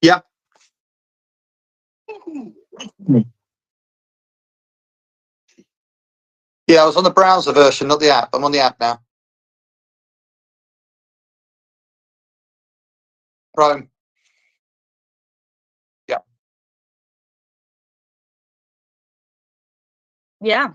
Yeah. Yeah, I was on the browser version, not the app. I'm on the app now. Chrome. Yeah. Yeah.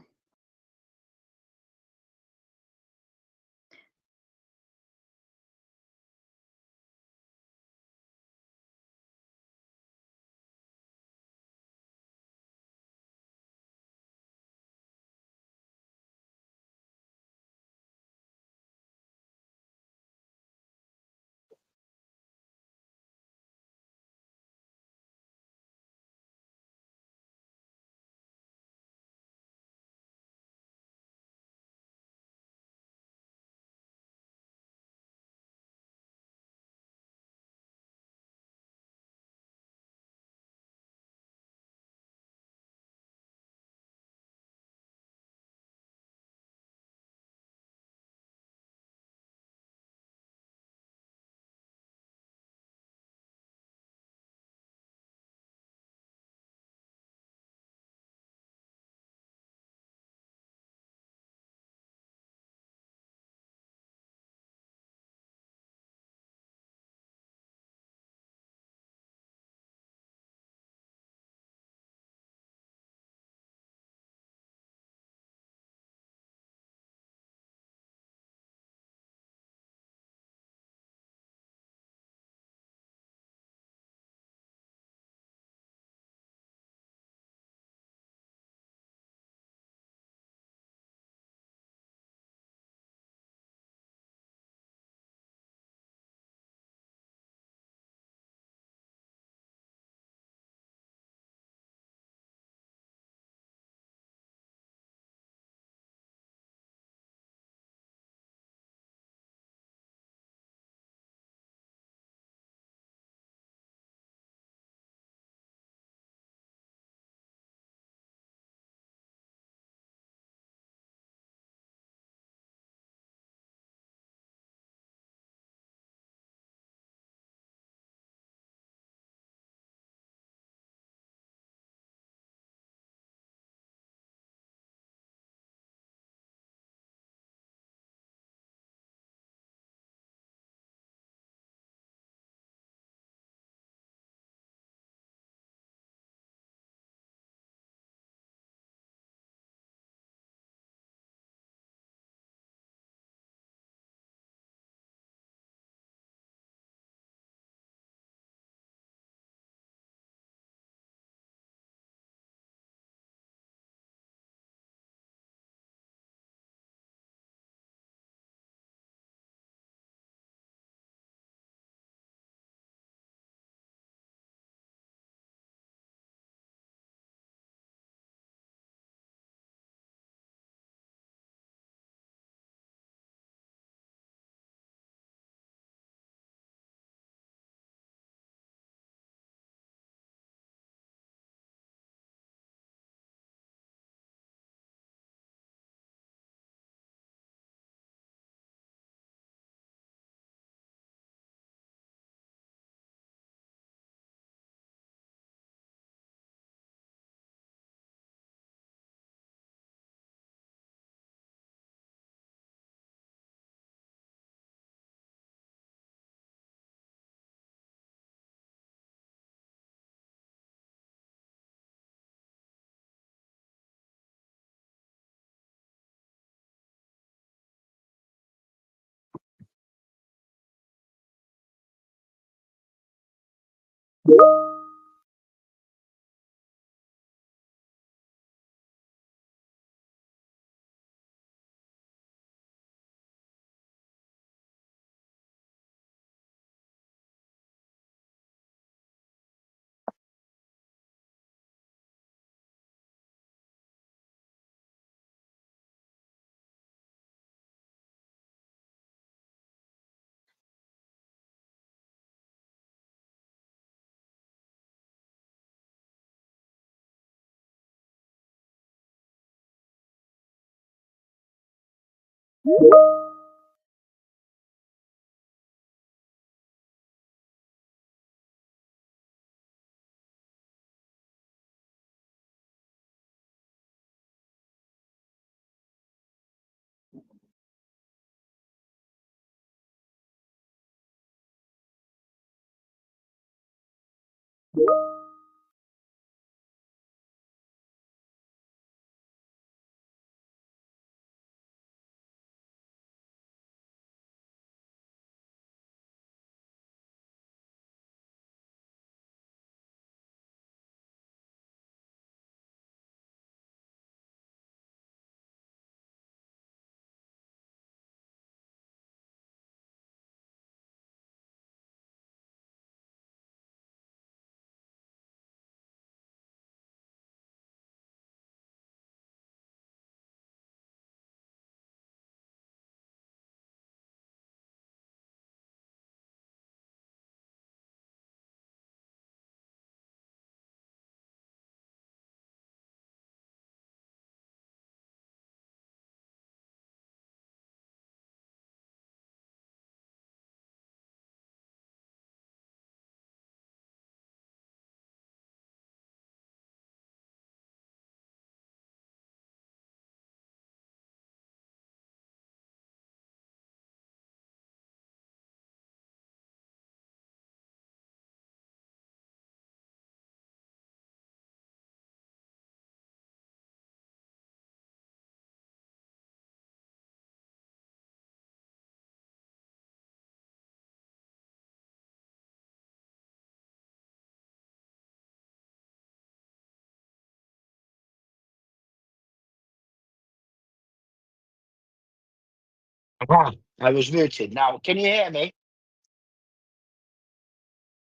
Wow, I was muted. Now, can you hear me?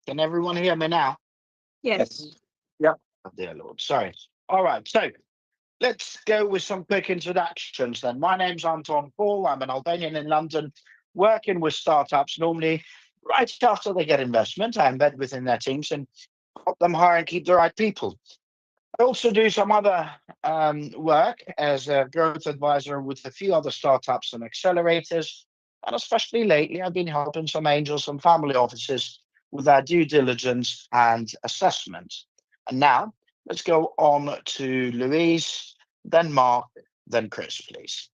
Can everyone hear me now? Yes. Yep. Oh, dear Lord, sorry. All right, so let's go with some quick introductions then. My name's Anton Paul. I'm an Albanian in London, working with startups. Normally, right after they get investment, I embed within their teams and help them hire and keep the right people. I also do some other work as a growth advisor with a few other startups and accelerators. And especially lately, I've been helping some angels and family offices with their due diligence and assessment. And now let's go on to Louise, then Mark, then Chris, please.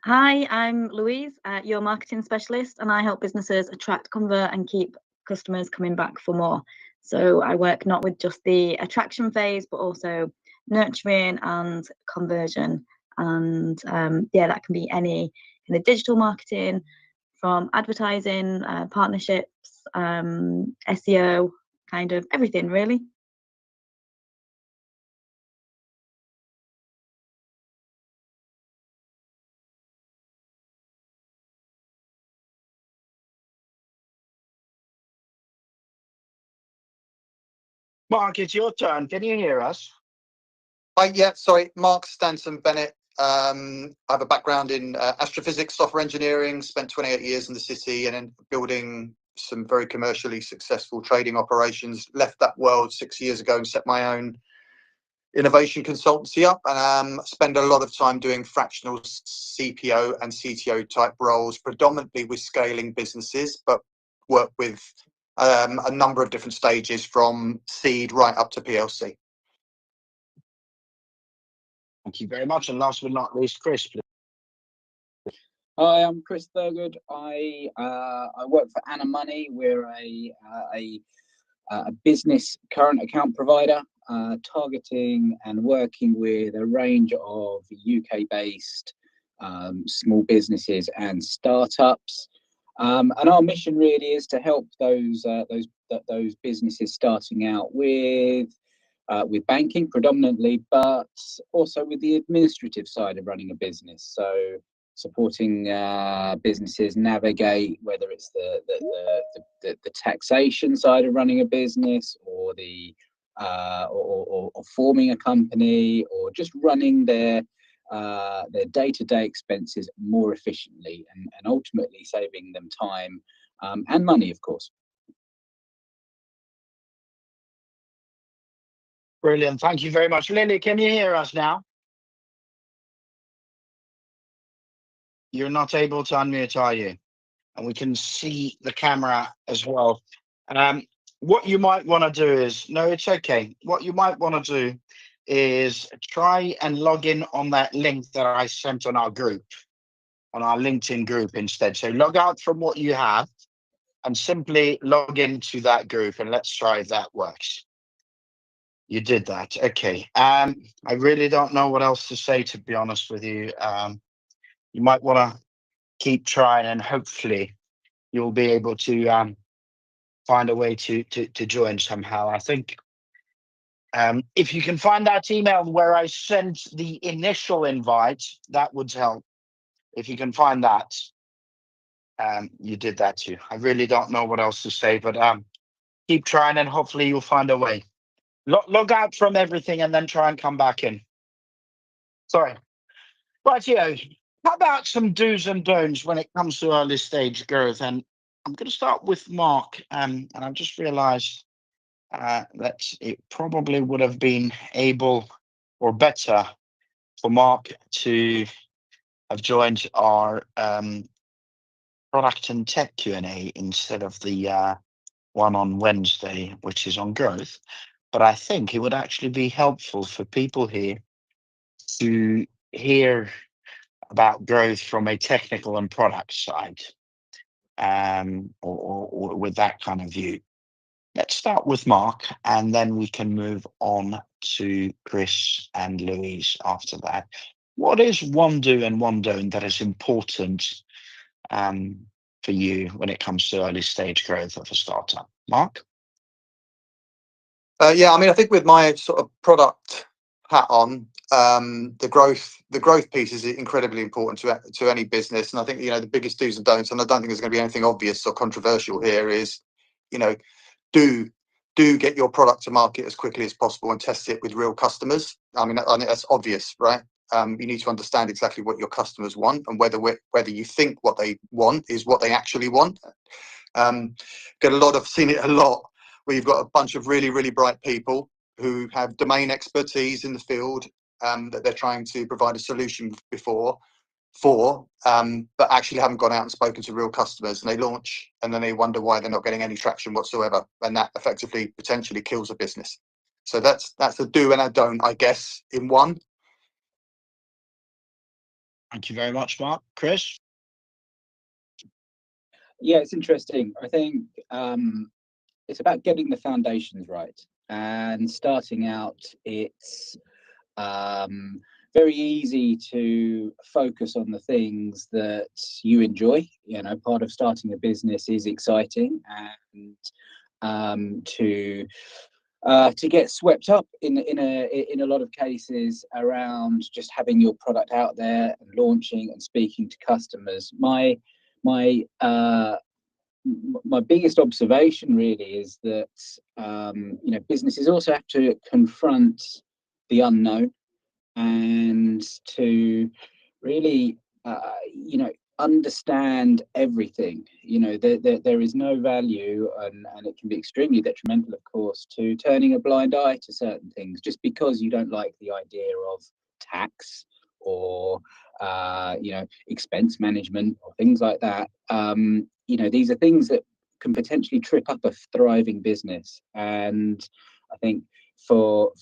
Hi, I'm Louise, your marketing specialist, and I help businesses attract, convert, and keep customers coming back for more. So I work not with just the attraction phase, but also nurturing and conversion. And yeah, that can be any kind of digital marketing, from advertising, partnerships, SEO, kind of everything really. Mark, it's your turn. Can you hear us? Yeah, sorry, Mark Stanton Bennett. I have a background in astrophysics, software engineering, spent 28 years in the city and then building some very commercially successful trading operations. Left that world 6 years ago and set my own innovation consultancy up, and spend a lot of time doing fractional CPO and CTO type roles, predominantly with scaling businesses, but work with a number of different stages from seed right up to PLC. Thank you very much. And last but not least, Chris, please. Hi, I'm Chris Thurgood. I work for Anna Money. We're a business current account provider, targeting and working with a range of UK-based small businesses and startups. And our mission really is to help those businesses starting out with banking predominantly, but also with the administrative side of running a business. So supporting businesses navigate, whether it's the taxation side of running a business, or the or forming a company, or just running their day-to-day expenses more efficiently, and ultimately saving them time and money, of course. Brilliant. Thank you very much. Lily, can you hear us now? You're not able to unmute, are you? And we can see the camera as well. What you might want to do is, no, it's okay. What you might want to do is try and log in on that link that I sent on our group, on our LinkedIn group instead. So log out from what you have and simply log into that group, and let's try if that works. You did that. Okay. I really don't know what else to say, to be honest with you. You might want to keep trying, and hopefully you'll be able to find a way to join somehow. I think if you can find that email where I sent the initial invite, that would help. If you can find that, you did that too. I really don't know what else to say, but keep trying, and hopefully you'll find a way. Log out from everything and then try and come back in. Sorry. Rightio. How about some do's and don'ts when it comes to early stage growth? And I'm going to start with Mark. And I've just realized that it probably would have been able or better for Mark to have joined our product and tech Q&A instead of the one on Wednesday, which is on growth. But I think it would actually be helpful for people here to hear about growth from a technical and product side, or with that kind of view. Let's start with Mark, and then we can move on to Chris and Louise after that. What is one do and one don't that is important for you when it comes to early stage growth of a startup? Mark? Yeah, I mean, I think with my sort of product hat on, the growth piece is incredibly important to any business. And I think, the biggest do's and don'ts, and I don't think there's going to be anything obvious or controversial here, is, do get your product to market as quickly as possible and test it with real customers. I think that's obvious, right? You need to understand exactly what your customers want, and whether you think what they want is what they actually want. Seen it a lot, where you've got a bunch of really, really bright people who have domain expertise in the field that they're trying to provide a solution but actually haven't gone out and spoken to real customers, and they launch and then they wonder why they're not getting any traction whatsoever, and that effectively potentially kills a business. So that's a do and a don't, I guess, in one. Thank you very much, Mark. Chris? Yeah, it's interesting. I think it's about getting the foundations right and starting out. It's very easy to focus on the things that you enjoy. Part of starting a business is exciting, and to get swept up in a lot of cases around just having your product out there and launching and speaking to customers. My biggest observation really is that businesses also have to confront the unknown, and to really understand everything. There is no value, and it can be extremely detrimental, of course, to turning a blind eye to certain things just because you don't like the idea of tax or expense management or things like that. These are things that can potentially trip up a thriving business. And I think for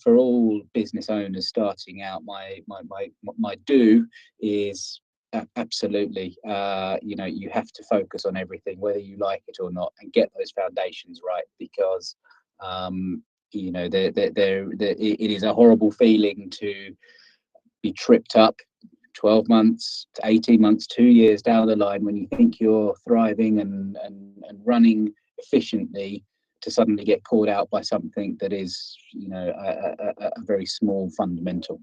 all business owners starting out, my do is absolutely, you have to focus on everything, whether you like it or not, and get those foundations right, because it is a horrible feeling to be tripped up 12 months to 18 months, 2 years down the line, when you think you're thriving and running efficiently, to suddenly get caught out by something that is, a very small fundamental.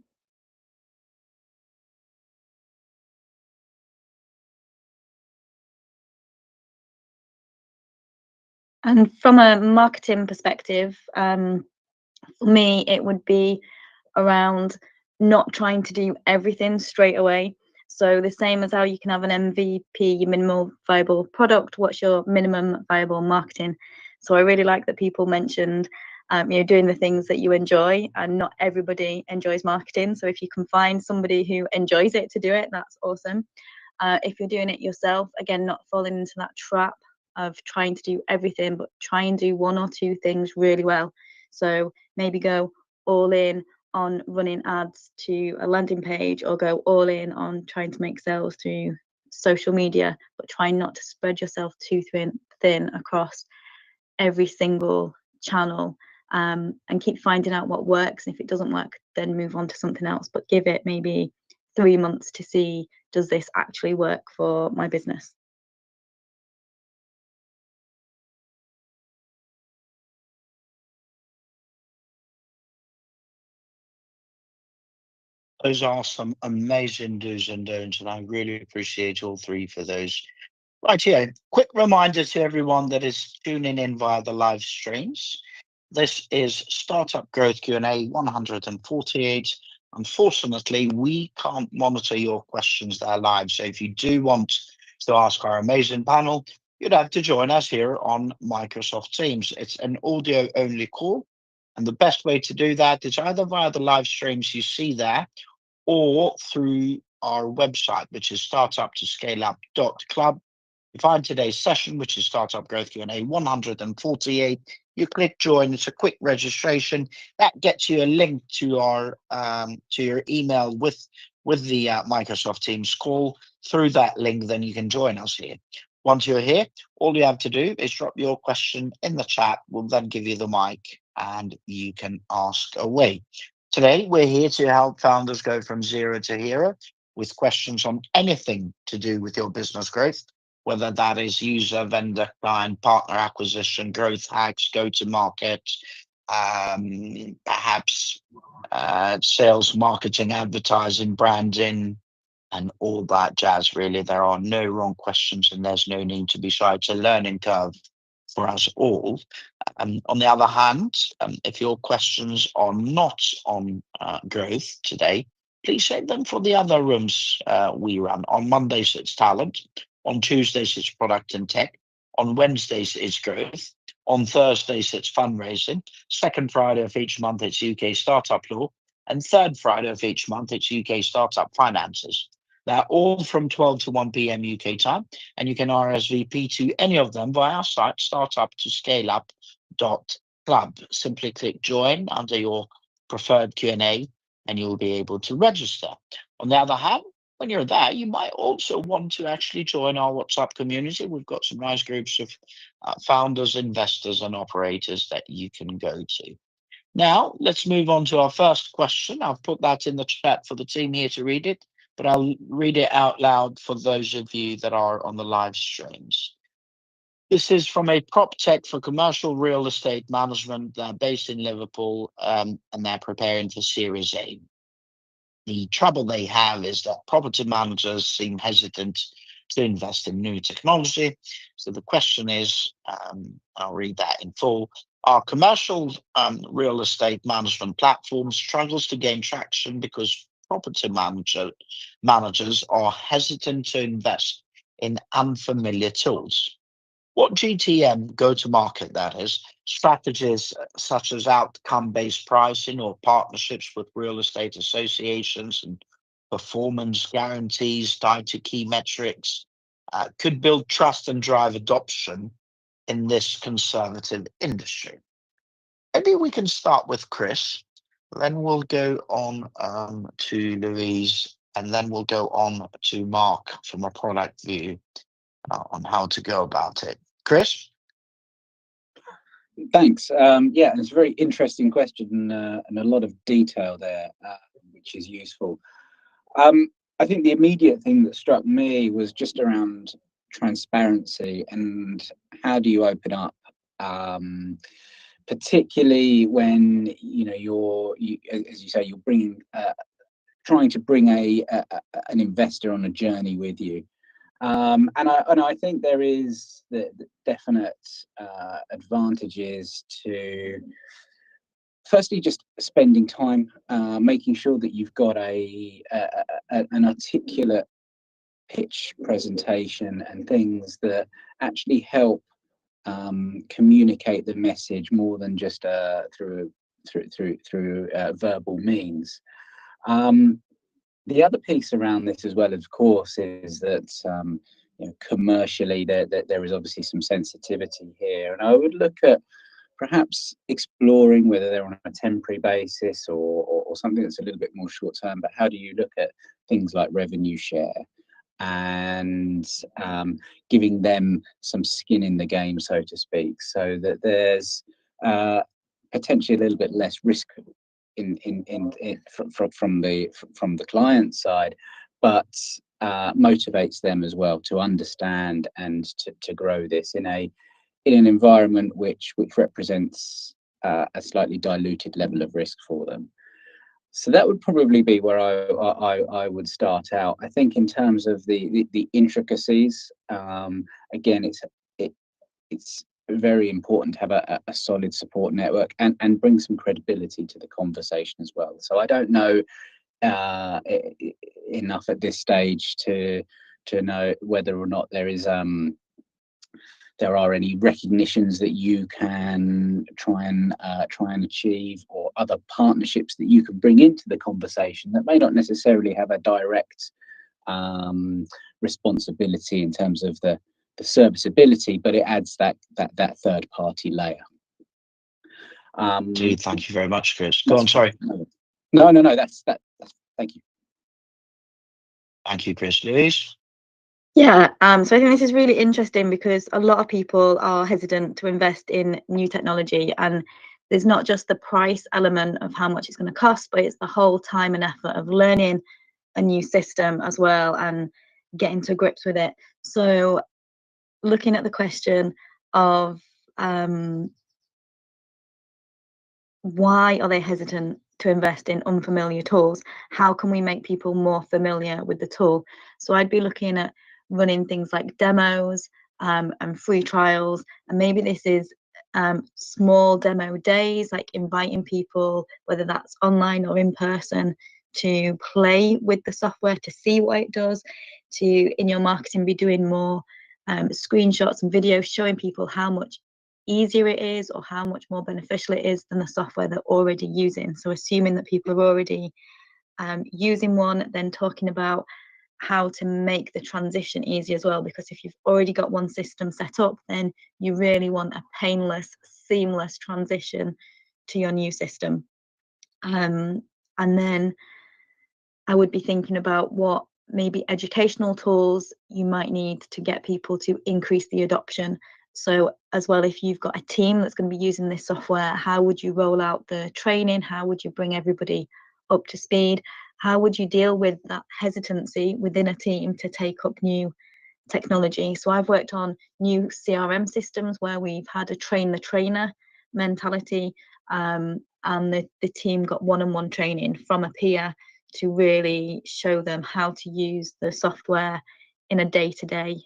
And from a marketing perspective, for me, it would be around not trying to do everything straight away. So the same as how you can have an MVP, your minimal viable product, what's your minimum viable marketing? So I really like that people mentioned, doing the things that you enjoy, and not everybody enjoys marketing. So if you can find somebody who enjoys it to do it, that's awesome. If you're doing it yourself, again, not falling into that trap of trying to do everything, but try and do one or two things really well. So maybe go all in on running ads to a landing page, or go all in on trying to make sales through social media, but try not to spread yourself too thin across every single channel, and keep finding out what works. And if it doesn't work, then move on to something else, but give it maybe 3 months to see, does this actually work for my business? Those are some amazing do's and don'ts, and I really appreciate all three for those. Right here, quick reminder to everyone that is tuning in via the live streams. This is Startup Growth Q&A 148. Unfortunately, we can't monitor your questions there live. So if you do want to ask our amazing panel, you'd have to join us here on Microsoft Teams. It's an audio only call. And the best way to do that is either via the live streams you see there, or through our website, which is startuptoscaleup.club. You find today's session, which is Startup Growth Q&A 148. You click join. It's a quick registration that gets you a link to our to your email with the Microsoft Teams call. Through that link, then you can join us here. Once you're here, all you have to do is drop your question in the chat. We'll then give you the mic and you can ask away. Today, we're here to help founders go from zero to hero with questions on anything to do with your business growth, whether that is user, vendor, client, partner acquisition, growth hacks, go-to-market, perhaps sales, marketing, advertising, branding, and all that jazz. Really, there are no wrong questions and there's no need to be shy. It's a learning curve for us all. On the other hand, if your questions are not on growth today, please save them for the other rooms we run. On Mondays, it's talent. On Tuesdays, it's product and tech. On Wednesdays, it's growth. On Thursdays, it's fundraising. Second Friday of each month, it's UK startup law. And third Friday of each month, it's UK startup finances. They're all from 12 to 1 p.m. UK time, and you can RSVP to any of them via our site, startuptoscaleup.club. Simply click join under your preferred Q&A, and you'll be able to register. On the other hand, when you're there, you might also want to actually join our WhatsApp community. We've got some nice groups of founders, investors, and operators that you can go to. Now, let's move on to our first question. I've put that in the chat for the team here to read it, but I'll read it out loud for those of you that are on the live streams. This is from a prop tech for commercial real estate management. They're based in Liverpool, and they're preparing for Series A. The trouble they have is that property managers seem hesitant to invest in new technology. So the question is, I'll read that in full. Our commercial real estate management platform struggles to gain traction because property managers are hesitant to invest in unfamiliar tools. What GTM, go-to-market that is, strategies such as outcome-based pricing or partnerships with real estate associations and performance guarantees tied to key metrics could build trust and drive adoption in this conservative industry. Maybe we can start with Chris, then we'll go on to Louise, and then we'll go on to Mark from a product view on how to go about it. Chris? Thanks. Yeah, it's a very interesting question and a lot of detail there, which is useful. I think the immediate thing that struck me was just around transparency and how do you open up, particularly when you're as you say, you're bringing trying to bring an investor on a journey with you. And I think there is the definite advantages to firstly just spending time making sure that you've got an articulate pitch presentation and things that actually help communicate the message more than just through verbal means. The other piece around this as well, of course, is that commercially there is obviously some sensitivity here, and I would look at perhaps exploring whether they're on a temporary basis or something that's a little bit more short term. But how do you look at things like revenue share? and giving them some skin in the game, so to speak, so that there's potentially a little bit less risk from the client side, but motivates them as well to understand and to grow this in an environment which represents a slightly diluted level of risk for them. So that would probably be where I would start out. I think in terms of the intricacies, again, it's very important to have a solid support network and bring some credibility to the conversation as well. So I don't know enough at this stage to know whether or not there are any recognitions that you can try and achieve, or other partnerships that you can bring into the conversation that may not necessarily have a direct responsibility in terms of the serviceability, but it adds that third party layer. Indeed, thank you very much, Chris. Go on, sorry. No, that's thank you. Thank you, Chris. Louise? Yeah, so I think this is really interesting because a lot of people are hesitant to invest in new technology, and there's not just the price element of how much it's going to cost, but it's the whole time and effort of learning a new system as well and getting to grips with it. So looking at the question of why are they hesitant to invest in unfamiliar tools? How can we make people more familiar with the tool? So I'd be looking at running things like demos and free trials, and maybe this is small demo days, like inviting people, whether that's online or in person, to play with the software, to see what it does, to in your marketing be doing more screenshots and videos showing people how much easier it is or how much more beneficial it is than the software they're already using. So assuming that people are already using one, then talking about how to make the transition easy as well, because if you've already got one system set up, then you really want a painless, seamless transition to your new system. And then I would be thinking about what maybe educational tools you might need to get people to increase the adoption. So as well, if you've got a team that's going to be using this software, how would you roll out the training? How would you bring everybody up to speed? How would you deal with that hesitancy within a team to take up new technology? So I've worked on new CRM systems where we've had a train the trainer mentality, and the team got one-on-one training from a peer to really show them how to use the software in a day-to-day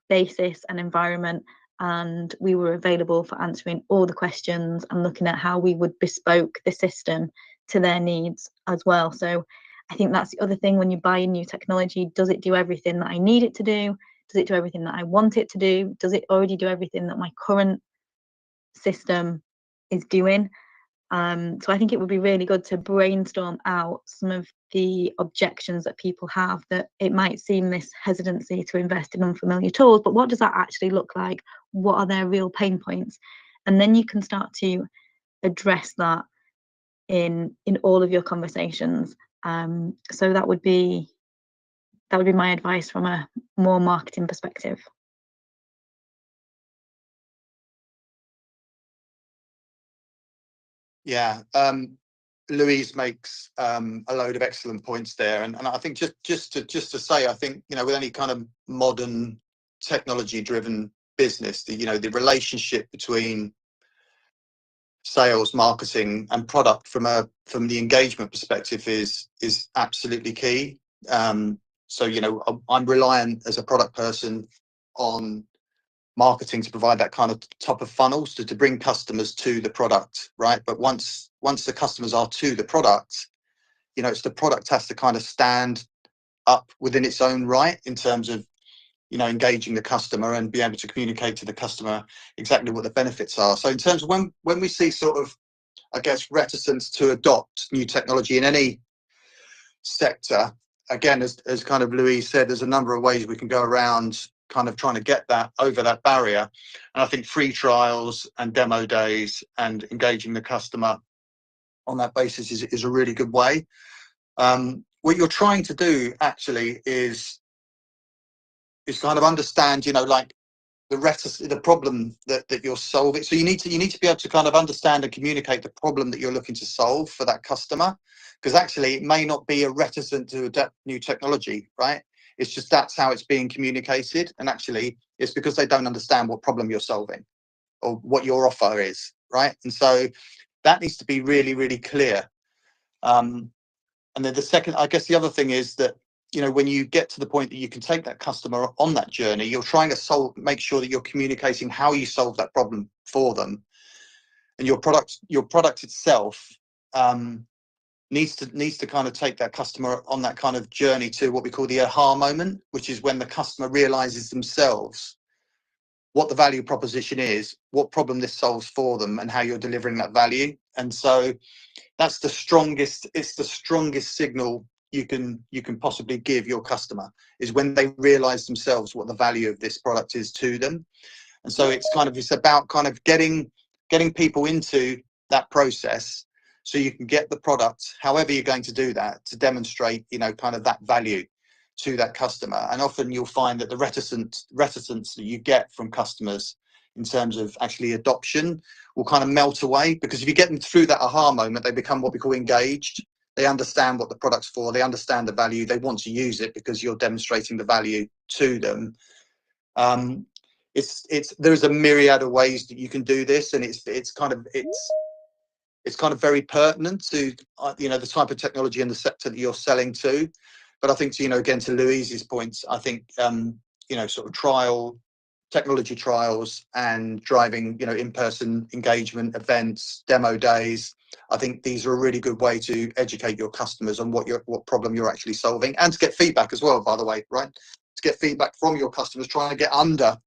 basis and environment, and we were available for answering all the questions and looking at how we would bespoke the system to their needs as well. So I think that's the other thing when you buy a new technology. Does it do everything that I need it to do? Does it do everything that I want it to do? Does it already do everything that my current system is doing? So I think it would be really good to brainstorm out some of the objections that people have, that it might seem this hesitancy to invest in unfamiliar tools, but what does that actually look like? What are their real pain points? And then you can start to address that in all of your conversations. So that would be my advice from a more marketing perspective. Yeah, Louise makes a load of excellent points there, and I think just to say, I think, you know, with any kind of modern technology-driven business, the relationship between sales, marketing, and product from the engagement perspective is absolutely key. So, you know, I'm reliant as a product person on marketing to provide that kind of top of funnels to bring customers to the product, right? But once the customers are to the product, you know, it's the product has to kind of stand up within its own right in terms of, you know, engaging the customer and be able to communicate to the customer exactly what the benefits are. So in terms of when we see sort of, I guess, reticence to adopt new technology in any sector, again, as kind of Louise said, there's a number of ways we can go around kind of trying to get that over that barrier. And I think free trials and demo days and engaging the customer on that basis is a really good way. What you're trying to do actually is kind of understand, like the problem that you're solving. So you need to be able to kind of understand and communicate the problem that you're looking to solve for that customer, because actually it may not be a reticent to adapt new technology, right? It's just that's how it's being communicated, and actually it's because they don't understand what problem you're solving or what your offer is, right? And so that needs to be really, really clear. And then the second, I guess the other thing is that, when you get to the point that you can take that customer on that journey, you're trying to make sure that you're communicating how you solve that problem for them, and your product itself needs to kind of take that customer on that kind of journey to what we call the aha moment, which is when the customer realizes themselves what the value proposition is, what problem this solves for them, and how you're delivering that value. And so it's the strongest signal you can possibly give your customer, is when they realize themselves what the value of this product is to them. And so it's about kind of getting people into that process, so you can get the product, however you're going to do that, to demonstrate kind of that value to that customer. And often you'll find that the reticence that you get from customers in terms of actually adoption will kind of melt away, because if you get them through that aha moment, they become what we call engaged. They understand what the product's for, they understand the value, they want to use it because you're demonstrating the value to them. There's a myriad of ways that you can do this, and it's kind of very pertinent to the type of technology and the sector that you're selling to. But I think again, to Louise's points, I think sort of technology trials and driving in-person engagement events, demo days, I think these are a really good way to educate your customers on what problem you're actually solving, and to get feedback as well, by the way, right? To get feedback from your customers, trying to get under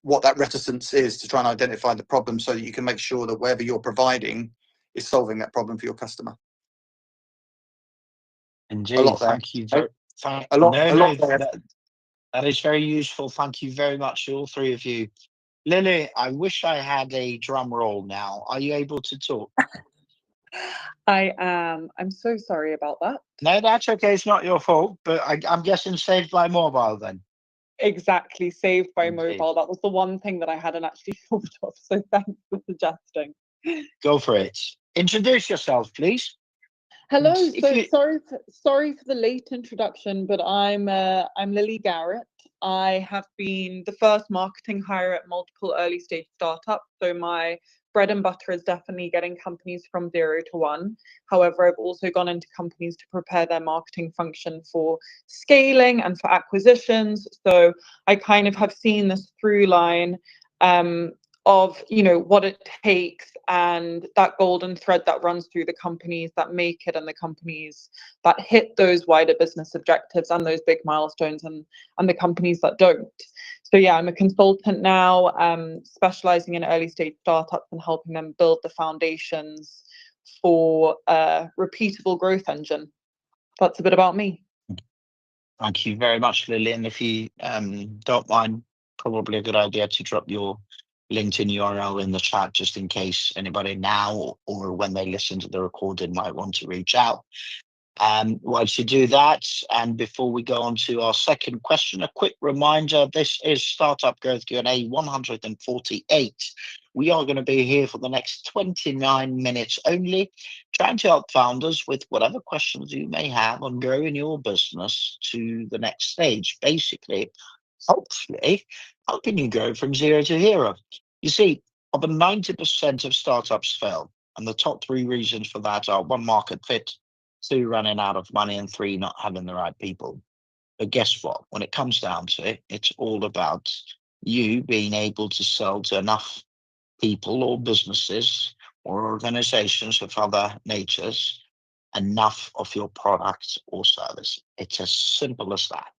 what that reticence is, to try and identify the problem, so that you can make sure that whatever you're providing is solving that problem for your customer. Indeed, thank you very much. That is very useful. Thank you very much, all three of you. Lily, I wish I had a drum roll now. Are you able to talk? I am. I'm so sorry about that. No, that's okay. It's not your fault, but I'm guessing saved by mobile then. Exactly, saved by Indeed. mobile. That was the one thing that I hadn't actually thought of. So thanks for suggesting. Go for it. Introduce yourself, please. Hello. Sorry for the late introduction, but I'm Lily Garrett. I have been the first marketing hire at multiple early stage startups. So my bread and butter is definitely getting companies from 0 to 1. However, I've also gone into companies to prepare their marketing function for scaling and for acquisitions. So I kind of have seen this through line of what it takes, and that golden thread that runs through the companies that make it and the companies that hit those wider business objectives and those big milestones, and the companies that don't. So yeah, I'm a consultant now, specializing in early stage startups and helping them build the foundations for a repeatable growth engine. That's a bit about me. Thank you very much, Lily. And if you don't mind, probably a good idea to drop your LinkedIn URL in the chat, just in case anybody now or when they listen to the recording might want to reach out. Once you do that, and before we go on to our second question, a quick reminder: this is Startup Growth Q&A 148. We are going to be here for the next 29 minutes only, trying to help founders with whatever questions you may have on growing your business to the next stage. Basically, hopefully, helping you go from 0 to hero. You see, over 90% of startups fail, and the top 3 reasons for that are 1, market fit, 2, running out of money, and 3, not having the right people. But guess what? When it comes down to it, it's all about you being able to sell to enough people or businesses or organizations of other natures enough of your product or service. It's as simple as that.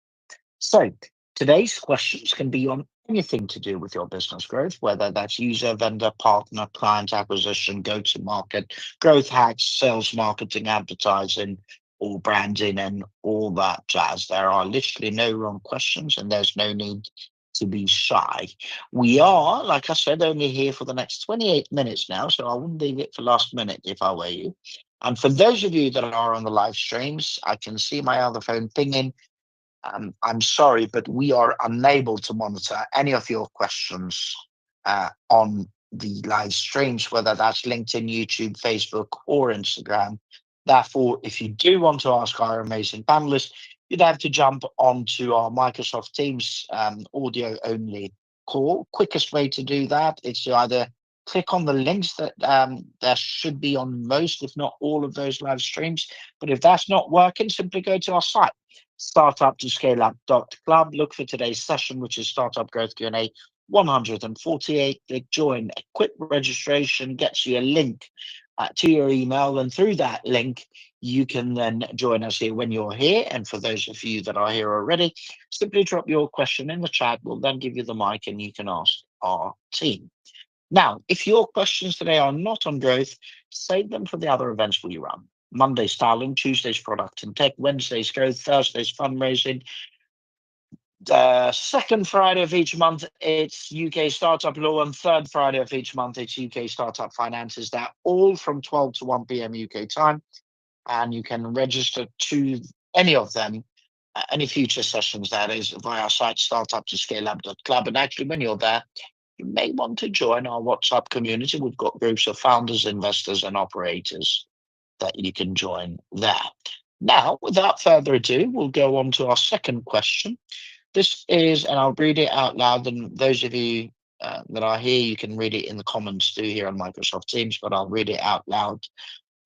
So today's questions can be on anything to do with your business growth, whether that's user, vendor, partner, client acquisition, go-to-market, growth hacks, sales, marketing, advertising, or branding, and all that jazz. There are literally no wrong questions, and there's no need to be shy. We are, like I said, only here for the next 28 minutes now, so I wouldn't leave it for last minute if I were you. And for those of you that are on the live streams, I can see my other phone pinging. I'm sorry, but we are unable to monitor any of your questions on the live streams, whether that's LinkedIn, YouTube, Facebook, or Instagram. Therefore, if you do want to ask our amazing panelists, you'd have to jump onto our Microsoft Teams audio only call. Quickest way to do that is to either click on the links that there should be on most, if not all, of those live streams. But if that's not working, simply go to our site, startup2scaleup.club. Look for today's session, which is Startup Growth Q&A 148. Click join. A quick registration gets you a link to your email, and through that link, you can then join us here when you're here. And for those of you that are here already, simply drop your question in the chat. We'll then give you the mic and you can ask our team. Now, if your questions today are not on growth, save them for the other events we run. Monday's styling, Tuesday's product and tech, Wednesday's growth, Thursday's fundraising. The second Friday of each month, it's UK Startup Law, and third Friday of each month, it's UK Startup Finances. They're all from 12 to 1 p.m. UK time, and you can register to any of them, any future sessions, that is, via our site, startup2scaleup.club. And actually, when you're there, you may want to join our WhatsApp community. We've got groups of founders, investors, and operators that you can join there. Now, without further ado, we'll go on to our second question. This is, and I'll read it out loud, and those of you that are here, you can read it in the comments too here on Microsoft Teams, but I'll read it out loud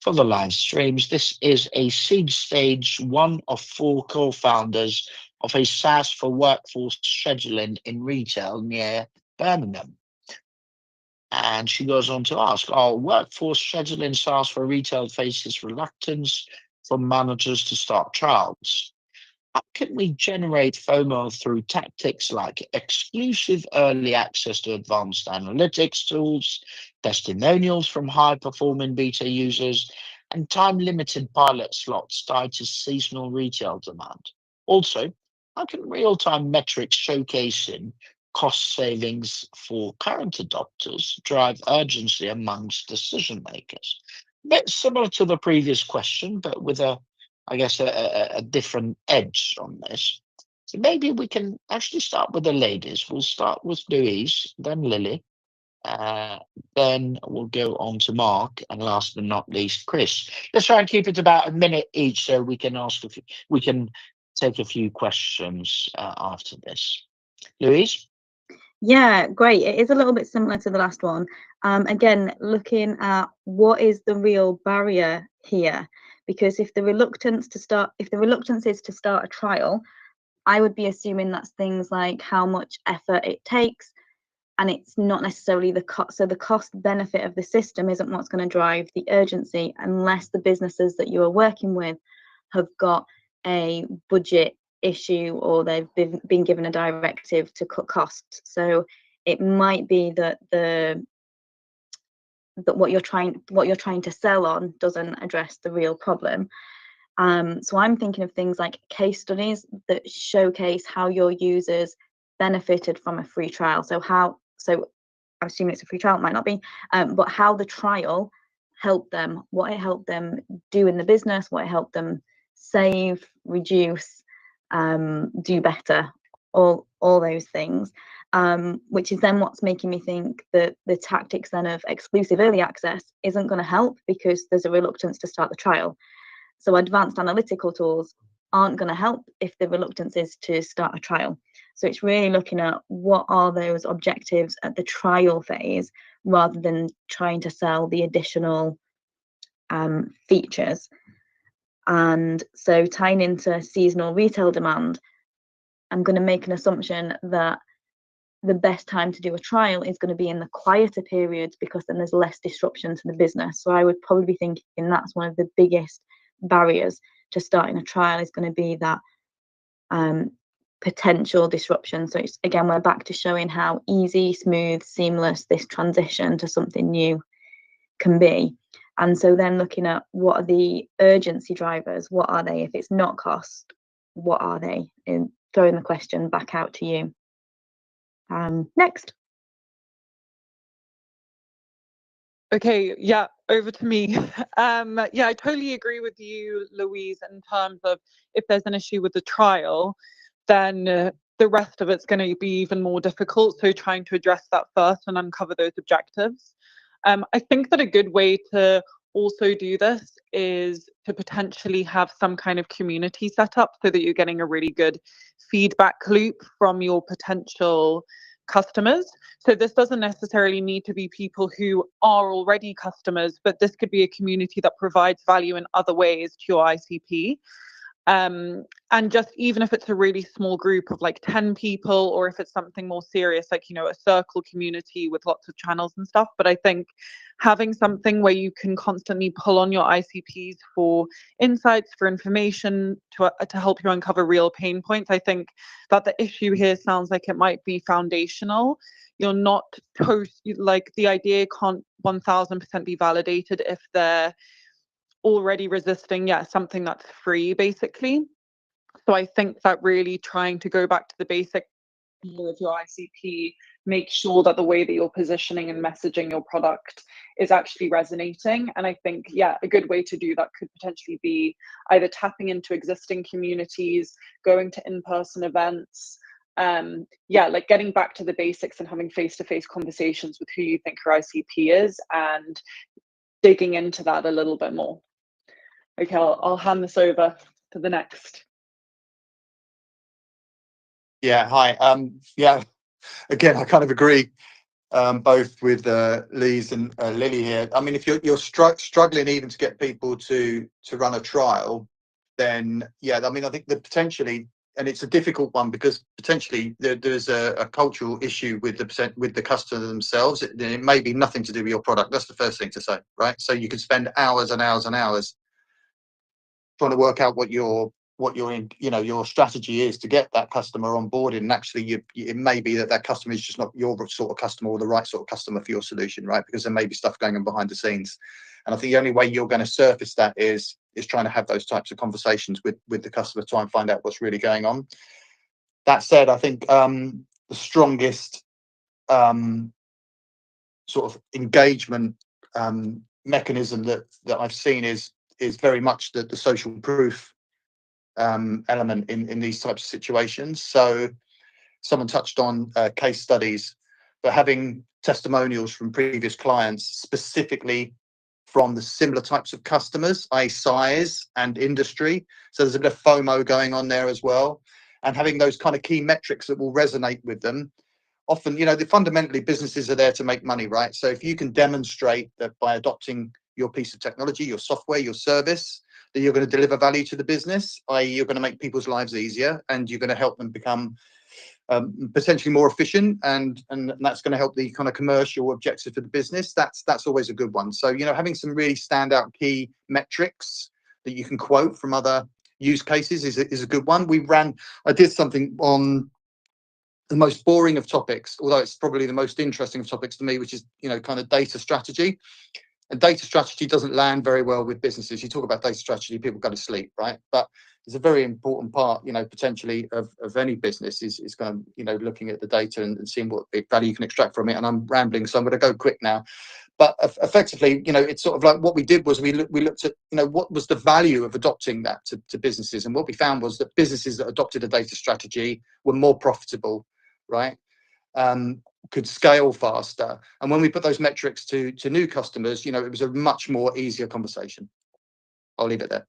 for the live streams. This is a seed stage, one of 4 co-founders of a SaaS for workforce scheduling in retail near Birmingham. And she goes on to ask, our workforce scheduling SaaS for retail faces reluctance from managers to start trials. How can we generate FOMO through tactics like exclusive early access to advanced analytics tools, testimonials from high-performing beta users, and time-limited pilot slots tied to seasonal retail demand? Also, how can real-time metrics showcasing cost savings for current adopters drive urgency amongst decision makers? A bit similar to the previous question, but with a different edge on this. So maybe we can actually start with the ladies. We'll start with Louise, then Lily, then we'll go on to Mark, and last but not least, Chris. Let's try and keep it about a minute each, so we can take a few questions after this. Louise? Yeah, great. It is a little bit similar to the last one. Again, looking at what is the real barrier here, because if the reluctance is to start a trial, I would be assuming that's things like how much effort it takes, and it's not necessarily the cost. So the cost benefit of the system isn't what's going to drive the urgency, unless the businesses that you are working with have got a budget issue or they've been given a directive to cut costs. So it might be that what you're trying to sell on doesn't address the real problem. So I'm thinking of things like case studies that showcase how your users benefited from a free trial. So I'm assuming it's a free trial, it might not be, but how the trial helped them, what it helped them do in the business, what it helped them save, reduce, do better, all those things, which is then what's making me think that the tactics then of exclusive early access isn't going to help, because there's a reluctance to start the trial. So advanced analytical tools aren't going to help if the reluctance is to start a trial. So it's really looking at what are those objectives at the trial phase, rather than trying to sell the additional features. And so tying into seasonal retail demand, I'm going to make an assumption that the best time to do a trial is going to be in the quieter periods, because then there's less disruption to the business. So I would probably be thinking that's one of the biggest barriers to starting a trial, is going to be that potential disruption. So it's, again, we're back to showing how easy, smooth, seamless this transition to something new can be. And so then looking at what are the urgency drivers, what are they? If it's not cost, what are they? And throwing the question back out to you. Next. Okay, yeah, over to me. Yeah, I totally agree with you, Louise, in terms of if there's an issue with the trial. then the rest of it's going to be even more difficult. So trying to address that first and uncover those objectives. I think that a good way to also do this is to potentially have some kind of community set up so that you're getting a really good feedback loop from your potential customers. So this doesn't necessarily need to be people who are already customers, but this could be a community that provides value in other ways to your ICP. And just even if it's a really small group of like 10 people, or if it's something more serious, like, you know, a circle community with lots of channels and stuff. But I think having something where you can constantly pull on your ICPs for insights, for information, to help you uncover real pain points. I think that the issue here sounds like it might be foundational. You're not like, the idea can't 1000% be validated if they're already resisting something that's free, basically. So I think that really trying to go back to the basic of your ICP, make sure that the way that you're positioning and messaging your product is actually resonating. And I think a good way to do that could potentially be either tapping into existing communities, going to in-person events, like getting back to the basics and having face-to-face conversations with who you think your ICP is, and digging into that a little bit more. Okay, I'll hand this over to the next. Yeah, hi. Again, I kind of agree both with Lise and Lily here. I mean, if you're struggling even to get people to run a trial, then I mean, I think that potentially, and it's a difficult one because potentially there's a cultural issue with the customer themselves. It may be nothing to do with your product. That's the first thing to say, right? So you could spend hours and hours and hours trying to work out what your strategy is to get that customer on board, and actually it may be that customer is just not your sort of customer or the right sort of customer for your solution, right? Because there may be stuff going on behind the scenes, and I think the only way you're going to surface that is trying to have those types of conversations with the customer, try and find out what's really going on. That said, I think the strongest sort of engagement mechanism that I've seen is very much the social proof element in these types of situations. So someone touched on case studies, but having testimonials from previous clients, specifically from the similar types of customers, i.e. size and industry. So there's a bit of FOMO going on there as well, and having those kind of key metrics that will resonate with them. Often, fundamentally businesses are there to make money, right? So if you can demonstrate that by adopting your piece of technology, your software, your service, that you're going to deliver value to the business, i.e. you're going to make people's lives easier, and you're going to help them become potentially more efficient, and that's going to help the kind of commercial objectives for the business. That's always a good one. So having some really standout key metrics that you can quote from other use cases is a good one. I did something on the most boring of topics, although it's probably the most interesting of topics to me, which is kind of data strategy. And data strategy doesn't land very well with businesses. You talk about data strategy, people go to sleep, right? But it's a very important part, potentially of any business is kind of, looking at the data and seeing what value you can extract from it. And I'm rambling, so I'm going to go quick now. But effectively, it's sort of like what we did was we looked at, what was the value of adopting that to businesses. And what we found was that businesses that adopted a data strategy were more profitable, right? Could scale faster, and when we put those metrics to new customers, it was a much more easier conversation. I'll leave it there.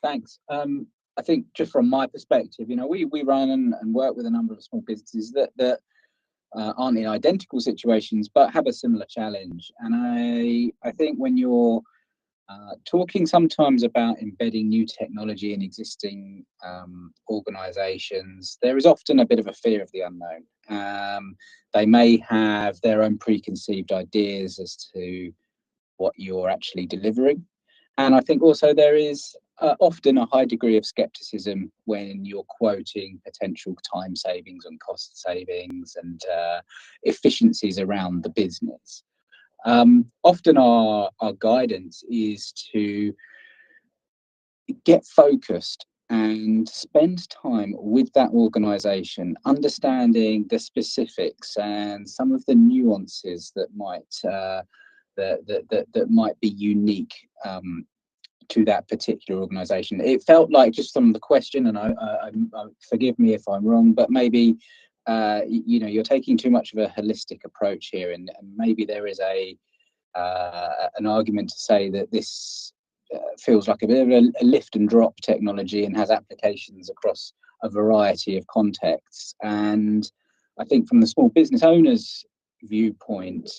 Thanks. I think just from my perspective, we run and work with a number of small businesses that aren't in identical situations but have a similar challenge. And I think when you're talking sometimes about embedding new technology in existing organizations, there is often a bit of a fear of the unknown. They may have their own preconceived ideas as to what you're actually delivering. And I think also there is often a high degree of skepticism when you're quoting potential time savings and cost savings and efficiencies around the business. Often our guidance is to get focused and spend time with that organization, understanding the specifics and some of the nuances that might be unique to that particular organization. It felt like, just from the question, and I forgive me if I'm wrong, but maybe you know, you're taking too much of a holistic approach here, and maybe there is an argument to say that this feels like a bit of a lift and drop technology and has applications across a variety of contexts. And I think from the small business owner's viewpoint,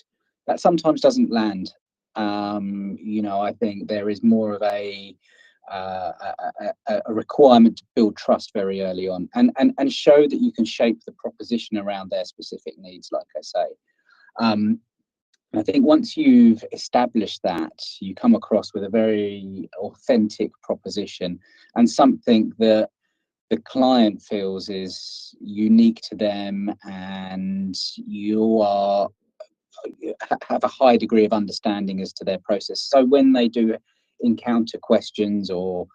that sometimes doesn't land. You know, I think there is more of a requirement to build trust very early on, and show that you can shape the proposition around their specific needs, like I say. I think once you've established that, you come across with a very authentic proposition and something that the client feels is unique to them, and you have a high degree of understanding as to their process. So when they do encounter questions or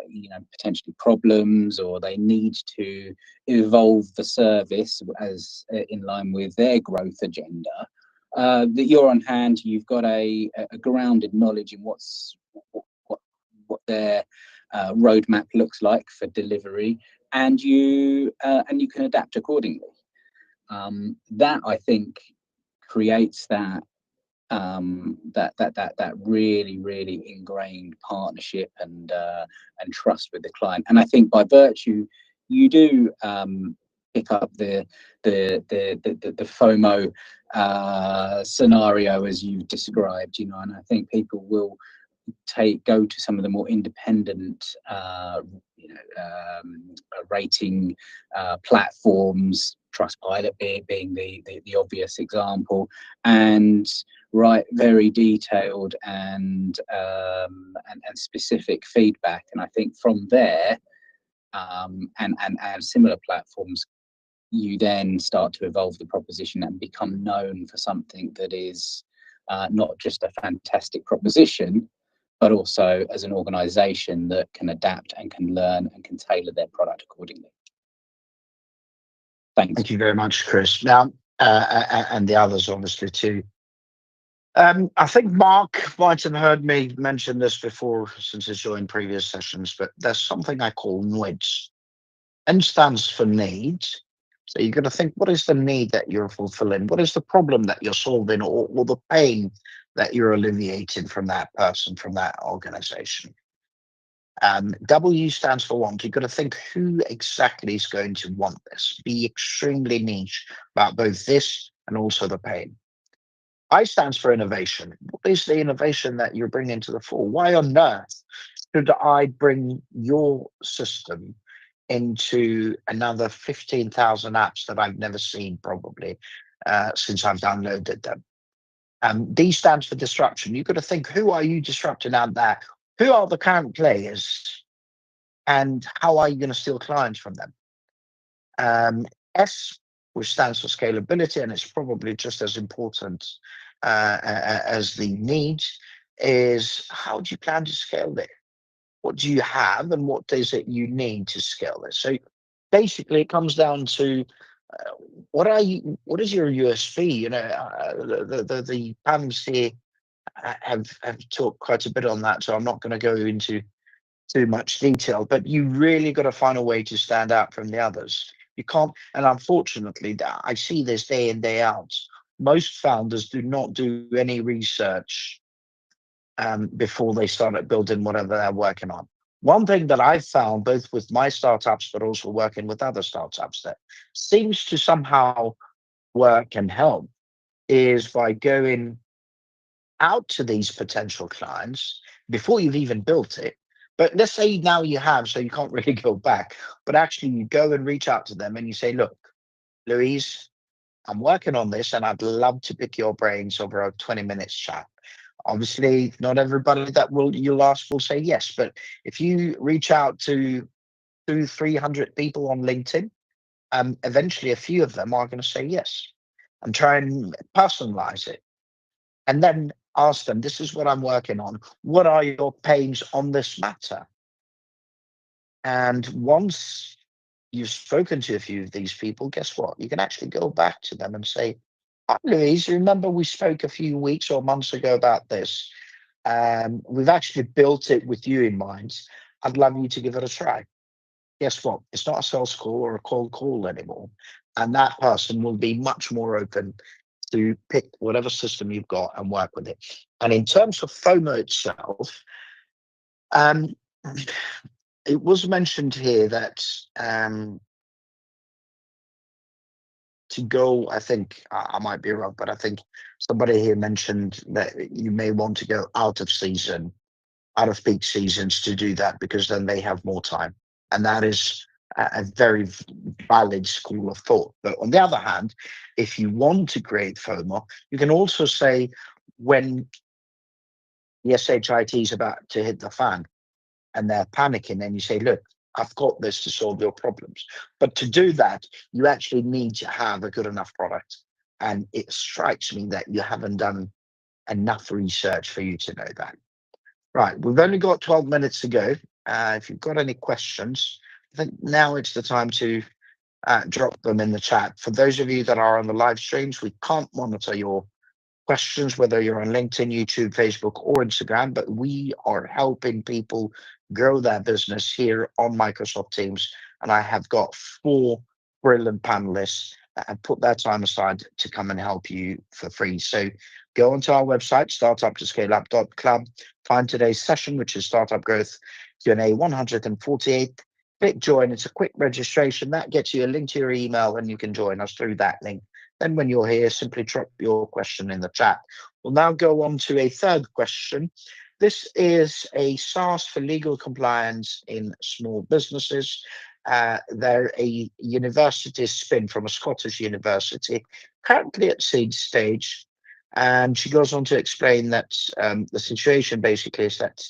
you know, potentially problems, or they need to evolve the service as in line with their growth agenda, that you're on hand. You've got a grounded knowledge in what their roadmap looks like for delivery, and you can adapt accordingly. That, I think, creates that really ingrained partnership and trust with the client. And I think by virtue, you do pick up the FOMO scenario as you described, you know, and I think people will go to some of the more independent you know, rating platforms, Trustpilot being the obvious example, and write very detailed and specific feedback. And I think from there, and similar platforms, you then start to evolve the proposition and become known for something that is not just a fantastic proposition, but also as an organization that can adapt and can learn and can tailor their product accordingly. Thanks. Thank you very much, Chris. Now, and the others obviously too. I think Mark might have heard me mention this before, since he's joined previous sessions, but there's something I call NWIDS. N stands for needs. So you're going to think, what is the need that you're fulfilling? What is the problem that you're solving, or the pain that you're alleviating from that person, from that organization? W stands for want. You've got to think, who exactly is going to want this? Be extremely niche about both this and also the pain. I stands for innovation. What is the innovation that you're bringing to the fore? Why on earth should I bring your system into another 15,000 apps that I've never seen, probably, since I've downloaded them? D stands for disruption. You've got to think, who are you disrupting out there? Who are the current players, and how are you going to steal clients from them? S, which stands for scalability, and it's probably just as important as the need, is how do you plan to scale it? What do you have, and what is it you need to scale this? So basically, it comes down to what is your USP? You know, the panels here have talked quite a bit on that, so I'm not going to go into too much detail, but you really got to find a way to stand out from the others. You can't, and unfortunately, I see this day in, day out. Most founders do not do any research before they start building whatever they're working on. One thing that I've found, both with my startups, but also working with other startups, that seems to somehow work and help, is by going out to these potential clients before you've even built it. But let's say now you have, so you can't really go back, but actually you go and reach out to them and you say, look, Louise, I'm working on this and I'd love to pick your brains over a 20 minutes chat. Obviously, not everybody that you'll ask will say yes, but if you reach out to 200-300 people on LinkedIn, eventually a few of them are going to say yes, and try and personalize it. And then ask them, this is what I'm working on. What are your pains on this matter? And once you've spoken to a few of these people, guess what? You can actually go back to them and say, hi, Louise, remember we spoke a few weeks or months ago about this? We've actually built it with you in mind. I'd love you to give it a try. Guess what? It's not a sales call or a cold call anymore. And that person will be much more open to pick whatever system you've got and work with it. And in terms of FOMO itself, it was mentioned here that to go, I think I might be wrong, but I think somebody here mentioned that you may want to go out of season, out of peak seasons to do that, because then they have more time. And that is a very valid school of thought. But on the other hand, if you want to create FOMO, you can also say when the SHIT is about to hit the fan and they're panicking, and you say, look, I've got this to solve your problems. But to do that, you actually need to have a good enough product. And it strikes me that you haven't done enough research for you to know that. Right, we've only got 12 minutes to go. If you've got any questions, I think now it's the time to drop them in the chat. For those of you that are on the live streams, we can't monitor your questions, whether you're on LinkedIn, YouTube, Facebook, or Instagram, but we are helping people grow their business here on Microsoft Teams. And I have got 4 brilliant panelists that have put their time aside to come and help you for free. So go onto our website, startuptoscaleup.club, find today's session, which is Startup Growth Q&A 148. Click join. It's a quick registration. That gets you a link to your email, and you can join us through that link. Then when you're here, simply drop your question in the chat. We'll now go on to a third question. This is a SaaS for legal compliance in small businesses. They're a university spin from a Scottish university, currently at seed stage. And she goes on to explain that the situation basically is that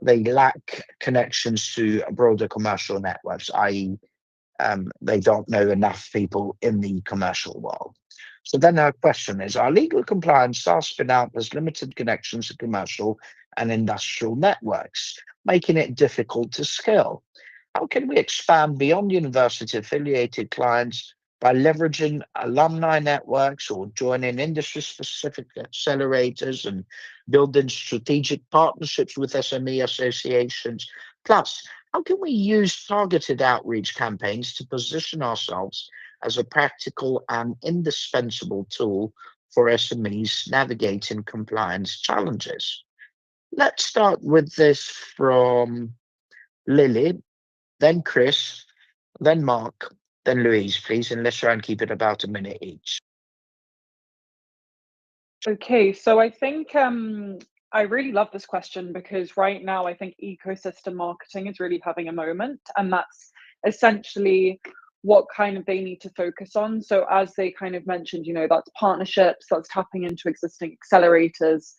they lack connections to broader commercial networks, i.e., they don't know enough people in the commercial world. So then our question is, our legal compliance SaaS spin out has limited connections to commercial and industrial networks, making it difficult to scale. How can we expand beyond university affiliated clients by leveraging alumni networks or joining industry specific accelerators and building strategic partnerships with SME associations? Plus, how can we use targeted outreach campaigns to position ourselves as a practical and indispensable tool for SMEs navigating compliance challenges? Let's start with this from Lily, then Chris, then Mark, then Louise, please, and let's try and keep it about a minute each. Okay, so I think I really love this question, because right now I think ecosystem marketing is really having a moment, and that's essentially what kind of they need to focus on. So as they kind of mentioned, you know, that's partnerships, that's tapping into existing accelerators,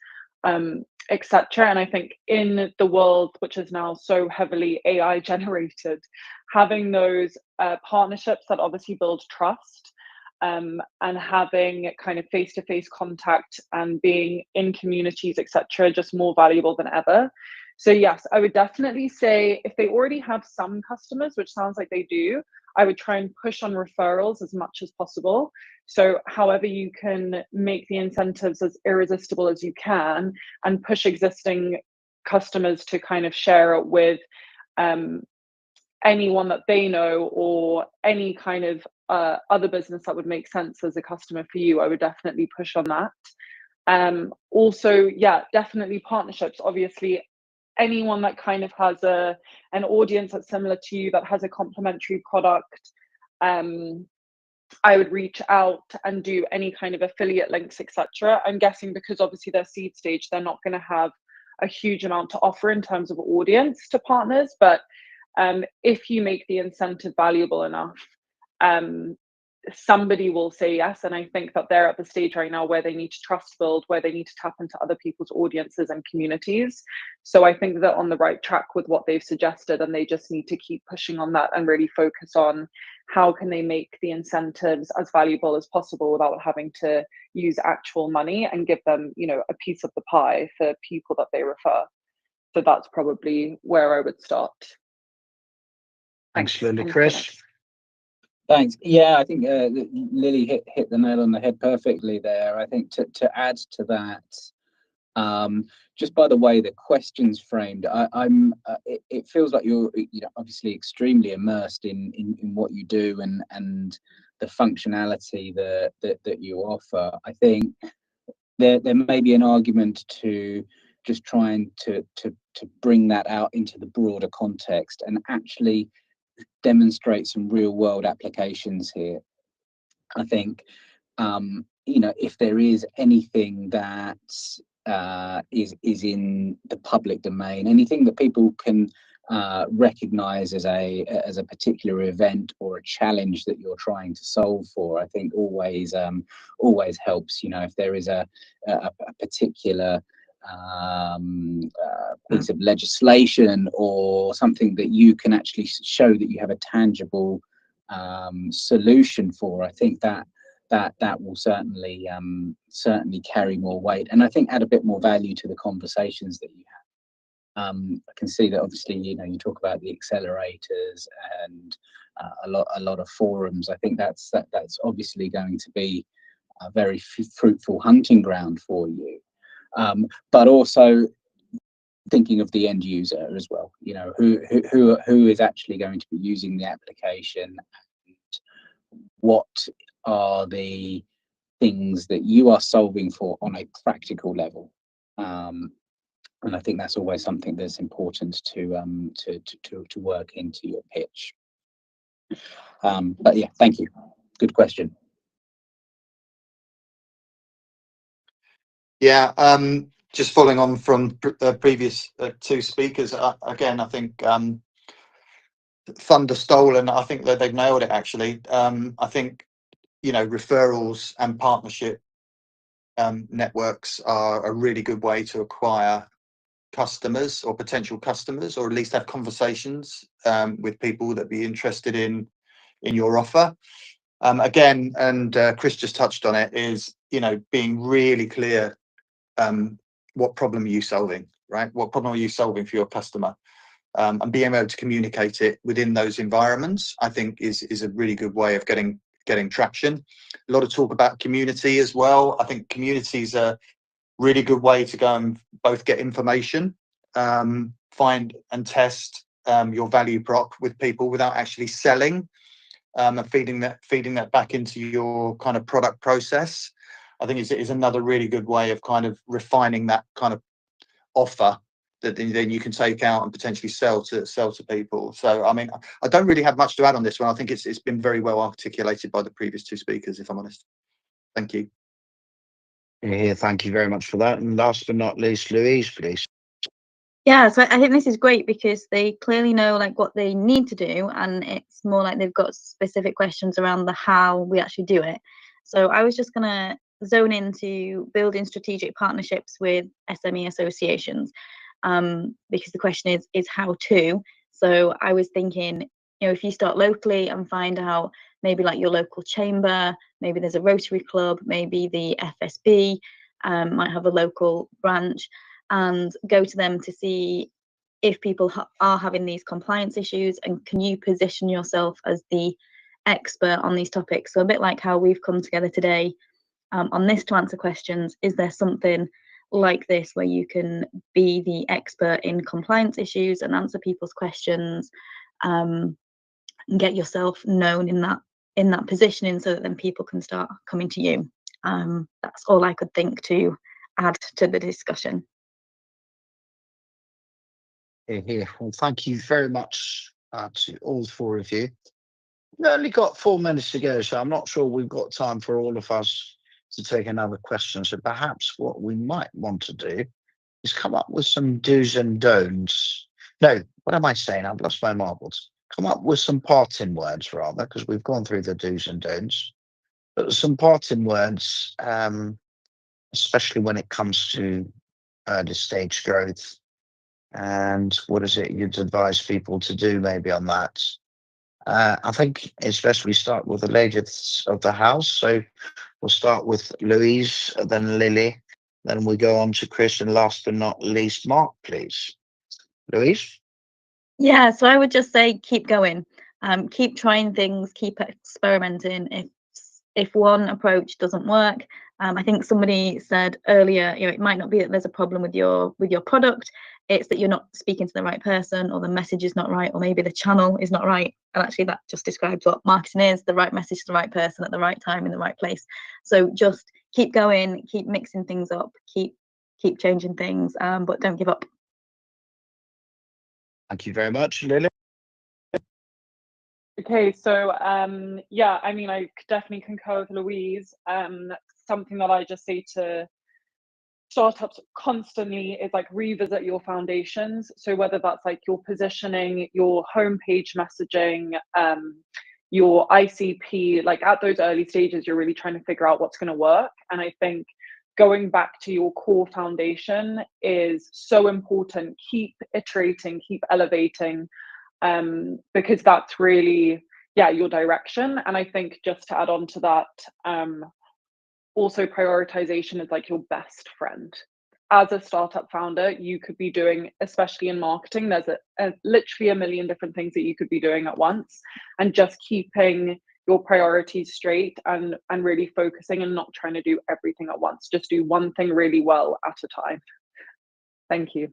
etc. And I think in the world, which is now so heavily AI generated, having those partnerships that obviously build trust, and having kind of face-to-face contact and being in communities, etc., just more valuable than ever. So yes, I would definitely say if they already have some customers, which sounds like they do, I would try and push on referrals as much as possible. So however you can make the incentives as irresistible as you can, and push existing customers to kind of share it with anyone that they know, or any kind of other business that would make sense as a customer for you. I would definitely push on that. Also, yeah, definitely partnerships. Obviously, anyone that kind of has an audience that's similar to you, that has a complementary product, I would reach out and do any kind of affiliate links, etc. I'm guessing because obviously they're seed stage, they're not going to have a huge amount to offer in terms of audience to partners, but if you make the incentive valuable enough, somebody will say yes. And I think that they're at the stage right now where they need to trust build, where they need to tap into other people's audiences and communities. So I think they're on the right track with what they've suggested, and they just need to keep pushing on that and really focus on how can they make the incentives as valuable as possible without having to use actual money, and give them, you know, a piece of the pie for people that they refer. So that's probably where I would start. Thanks, Lily. Chris? Thanks. Yeah, I think Lily hit the nail on the head perfectly there. I think to add to that, just by the way the question's framed, it feels like you're, obviously extremely immersed in what you do and the functionality that you offer. I think there may be an argument to just trying to bring that out into the broader context and actually demonstrate some real world applications here. I think, if there is anything that is in the public domain, anything that people can recognize as a particular event or a challenge that you're trying to solve for, I think always helps. If there is a particular piece of legislation or something that you can actually show that you have a tangible solution for, I think that will certainly carry more weight, and I think add a bit more value to the conversations that you have. I can see that obviously you talk about the accelerators and a lot of forums. I think that's obviously going to be a very fruitful hunting ground for you, but also thinking of the end user as well. Who is actually going to be using the application, and what are the things that you are solving for on a practical level. And I think that's always something that's important to work into your pitch. But yeah, thank you. Good question. Yeah, just following on from the previous two speakers, again, I think thunder stolen. I think that they've nailed it, actually. I think, referrals and partnership networks are a really good way to acquire customers or potential customers, or at least have conversations with people that be interested in your offer. Again, and Chris just touched on it, is being really clear. What problem are you solving, right? What problem are you solving for your customer? And being able to communicate it within those environments, I think, is a really good way of getting traction. A lot of talk about community as well. I think community is a really good way to go and both get information, find and test your value prop with people without actually selling, and feeding that back into your kind of product process. I think is another really good way of kind of refining that kind of offer that then you can take out and potentially sell to people. So, I mean, I don't really have much to add on this one. I think it's been very well articulated by the previous two speakers, if I'm honest. Thank you. Yeah, thank you very much for that. And last but not least, Louise, please. Yeah, so I think this is great because they clearly know what they need to do, and it's more like they've got specific questions around the how we actually do it. So I was just gonna zone into building strategic partnerships with SME associations, because the question is how to. So I was thinking, if you start locally and find out maybe your local chamber, maybe there's a Rotary Club, maybe the FSB might have a local branch, and go to them to see if people are having these compliance issues, and can you position yourself as the expert on these topics. So a bit like how we've come together today on this to answer questions, is there something like this where you can be the expert in compliance issues and answer people's questions, and get yourself known in that positioning, so that then people can start coming to you. That's all I could think to add to the discussion. Here. Well, thank you very much to all four of you. We've only got 4 minutes to go, so I'm not sure we've got time for all of us to take another question. So perhaps what we might want to do is come up with some do's and don'ts. No, what am I saying? I've lost my marbles. Come up with some parting words, rather, because we've gone through the do's and don'ts. But some parting words, especially when it comes to early stage growth. And what is it you'd advise people to do maybe on that? I think it's best we start with the ladies of the house. So we'll start with Louise, then Lily, then we go on to Chris, and last but not least, Mark, please. Louise? Yeah, so I would just say keep going. Keep trying things, keep experimenting. If if one approach doesn't work, I think somebody said earlier, it might not be that there's a problem with your product, it's that you're not speaking to the right person, or the message is not right, or maybe the channel is not right. And actually that just describes what marketing is: the right message to the right person at the right time in the right place. So just keep going, keep mixing things up, keep changing things, but don't give up. Thank you very much, Lily. Okay, so yeah, I mean, I definitely concur with Louise. Something that I just say to startups constantly is like, revisit your foundations. So whether that's like your positioning, your homepage messaging, your ICP, like at those early stages, you're really trying to figure out what's going to work. And I think going back to your core foundation is so important. Keep iterating, keep elevating, because that's really, yeah, your direction. And I think just to add on to that, also prioritization is like your best friend. As a startup founder, you could be doing, especially in marketing, there's literally a million different things that you could be doing at once, and just keeping your priorities straight and really focusing and not trying to do everything at once. Just do one thing really well at a time. Thank you.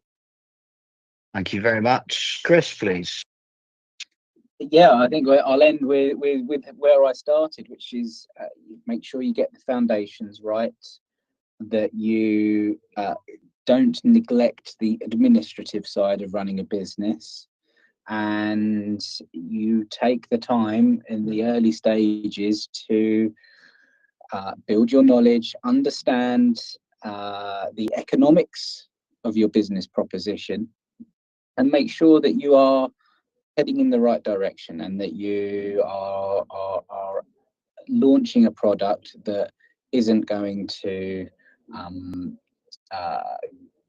Thank you very much. Chris, please. Yeah, I think I'll end with where I started, which is make sure you get the foundations right, that you don't neglect the administrative side of running a business, and you take the time in the early stages to build your knowledge, understand the economics of your business proposition, and make sure that you are heading in the right direction, and that you are launching a product that isn't going to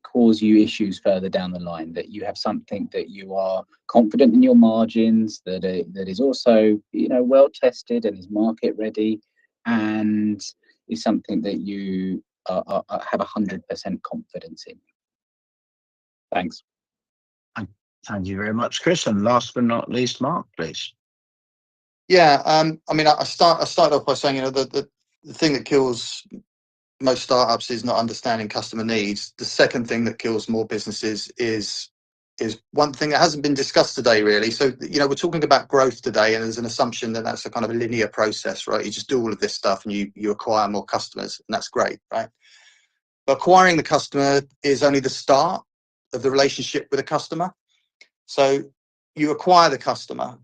cause you issues further down the line, that you have something that you are confident in your margins, that is also, well tested and is market ready, and is something that you have 100% confidence in. Thanks. Thank you very much, Chris. And last but not least, Mark, please. Yeah, I mean, I started off by saying, the thing that kills most startups is not understanding customer needs. The second thing that kills more businesses is one thing that hasn't been discussed today, really. So, we're talking about growth today, and there's an assumption that that's a kind of a linear process, right? You just do all of this stuff and you acquire more customers, and that's great, right? But acquiring the customer is only the start of the relationship with a customer. So you acquire the customer,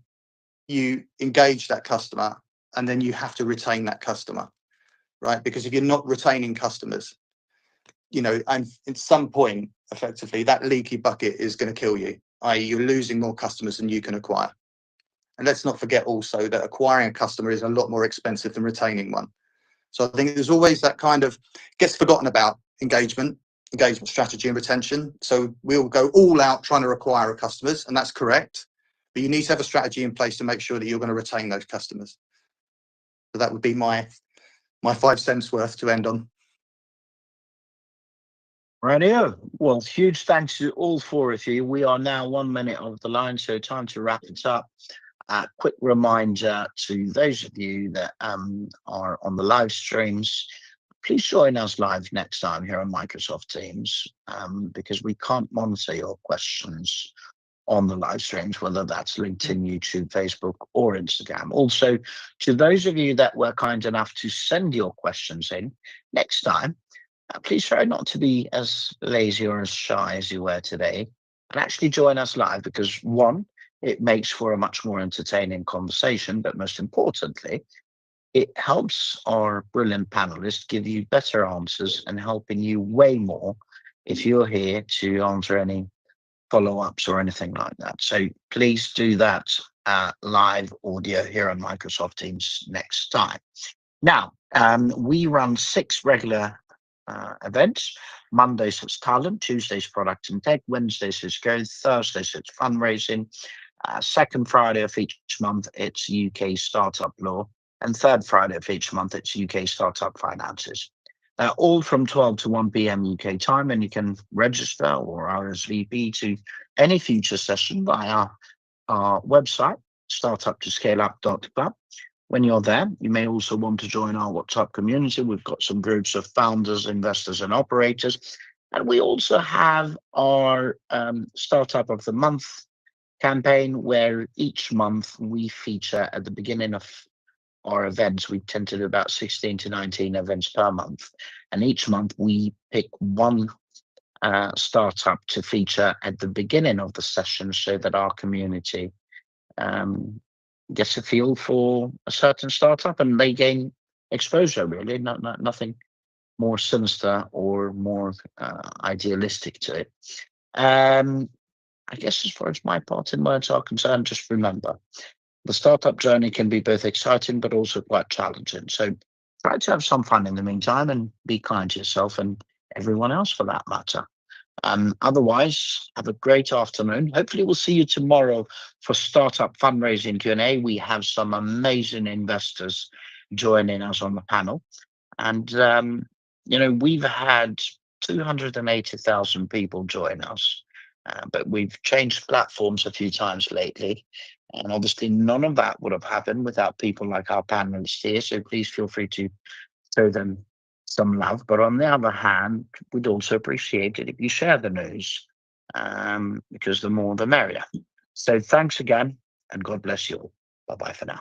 you engage that customer, and then you have to retain that customer, right? Because if you're not retaining customers, and at some point, effectively, that leaky bucket is going to kill you, i.e. you're losing more customers than you can acquire. And let's not forget also that acquiring a customer is a lot more expensive than retaining one. So I think there's always that kind of gets forgotten about engagement strategy and retention. So we'll go all out trying to acquire customers, and that's correct. But you need to have a strategy in place to make sure that you're going to retain those customers. So that would be my 5 cents worth to end on. Rightio. Well, huge thanks to all 4 of you. We are now 1 minute of the line, so time to wrap it up. Quick reminder to those of you that are on the live streams, please join us live next time here on Microsoft Teams, because we can't monitor your questions on the live streams, whether that's LinkedIn, YouTube, Facebook, or Instagram. Also, to those of you that were kind enough to send your questions in, next time, please try not to be as lazy or as shy as you were today, and actually join us live, because one, it makes for a much more entertaining conversation, but most importantly, it helps our brilliant panelists give you better answers and helping you way more if you're here to answer any follow-ups or anything like that. So please do that live audio here on Microsoft Teams next time. Now, we run 6 regular events. Mondays it's talent, Tuesdays product and tech, Wednesdays it's growth, Thursdays it's fundraising, second Friday of each month it's UK startup law, and third Friday of each month it's UK startup finances. All from 12 to 1 p.m. UK time, and you can register or RSVP to any future session via our website, startup2scaleup.club. When you're there, you may also want to join our WhatsApp community. We've got some groups of founders, investors, and operators. And we also have our Startup of the Month campaign, where each month we feature at the beginning of our events. We tend to do about 16 to 19 events per month. And each month we pick one startup to feature at the beginning of the session so that our community gets a feel for a certain startup and they gain exposure, really. Nothing more sinister or more idealistic to it. I guess as far as my part and words are concerned, just remember, the startup journey can be both exciting but also quite challenging. So try to have some fun in the meantime and be kind to yourself and everyone else for that matter. Otherwise, have a great afternoon. Hopefully we'll see you tomorrow for Startup Fundraising Q&A. We have some amazing investors joining us on the panel. And, we've had 280,000 people join us, but we've changed platforms a few times lately. And obviously none of that would have happened without people like our panelists here. So please feel free to show them some love. But on the other hand, we'd also appreciate it if you share the news, because the more the merrier. So thanks again, and God bless you all. Bye-bye for now.